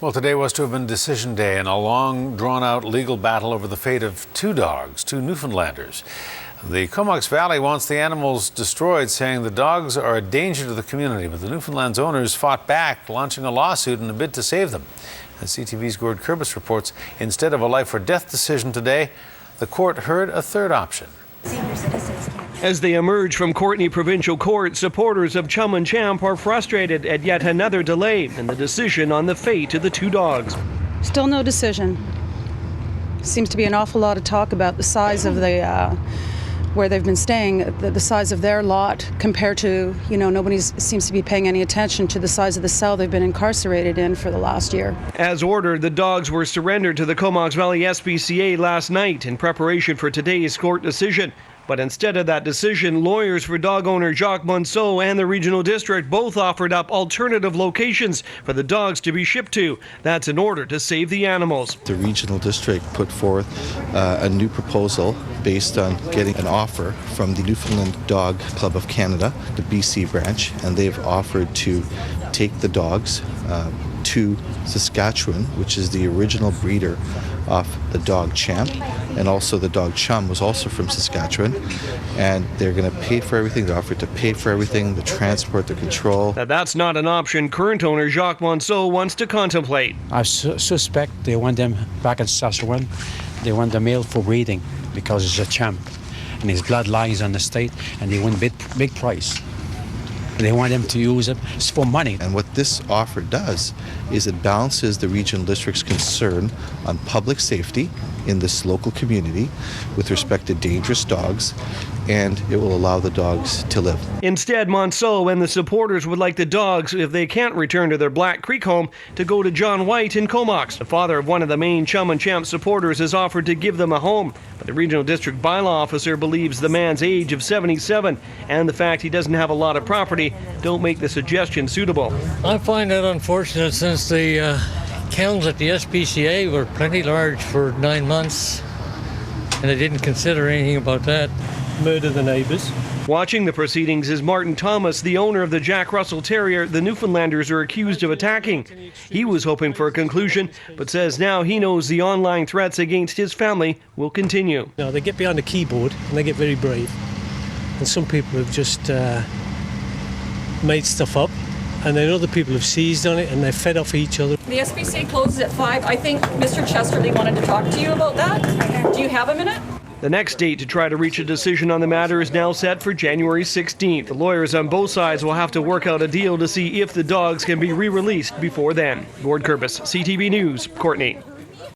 Well, today was to have been decision day in a long, drawn-out legal battle over the fate of two dogs, two Newfoundlanders. The Comox Valley wants the animals destroyed, saying the dogs are a danger to the community, but the Newfoundland's owners fought back, launching a lawsuit in a bid to save them. As CTV's Gord Kurbis reports, instead of a life-or-death decision today, the court heard a third option. Senior citizens can't. As they emerge from Courtenay Provincial Court, supporters of Chum and Champ are frustrated at yet another delay in the decision on the fate of the two dogs. Still no decision. Seems to be an awful lot of talk about the size of the where they've been staying, the size of their lot compared to, nobody seems to be paying any attention to the size of the cell they've been incarcerated in for the last year. As ordered, the dogs were surrendered to the Comox Valley SPCA last night in preparation for today's court decision. But instead of that decision, lawyers for dog owner Jacques Manseau and the Regional District both offered up alternative locations for the dogs to be shipped to. That's in order to save the animals. The Regional District put forth a new proposal based on getting an offer from the Newfoundland Dog Club of Canada, the BC branch, and they've offered to take the dogs to Saskatchewan, which is the original breeder of the dog Champ, and also the dog Chum was also from Saskatchewan, and they're going to pay for everything. They offered to pay for everything, the transport, the control. Now, that's not an option current owner Jacques Manseau wants to contemplate. I suspect they want them back in Saskatchewan. They want the male for breeding because it's a Champ, and his blood lies on the state, and they want big price. They want them to use it for money. And what this offer does is it balances the Regional District's concern on public safety in this local community with respect to dangerous dogs, and it will allow the dogs to live. Instead, Manseau and the supporters would like the dogs, if they can't return to their Black Creek home, to go to John White in Comox. The father of one of the main Chum and Champ supporters has offered to give them a home, but the Regional District bylaw officer believes the man's age of 77 and the fact he doesn't have a lot of property don't make the suggestion suitable. I find that unfortunate since the kennels at the SPCA were plenty large for 9 months, and they didn't consider anything about that. Murder the neighbours. Watching the proceedings is Martin Thomas, the owner of the Jack Russell Terrier the Newfoundlanders are accused of attacking. He was hoping for a conclusion, but says now he knows the online threats against his family will continue. No, they get behind the keyboard and they get very brave. And some people have just made stuff up, and then other people have seized on it and they're fed off each other. The SPCA closes at 5. I think Mr. Chesterly wanted to talk to you about that. Do you have a minute? The next date to try to reach a decision on the matter is now set for January 16th. The lawyers on both sides will have to work out a deal to see if the dogs can be re-released before then. Gord Kurbis, CTV News, Courtenay.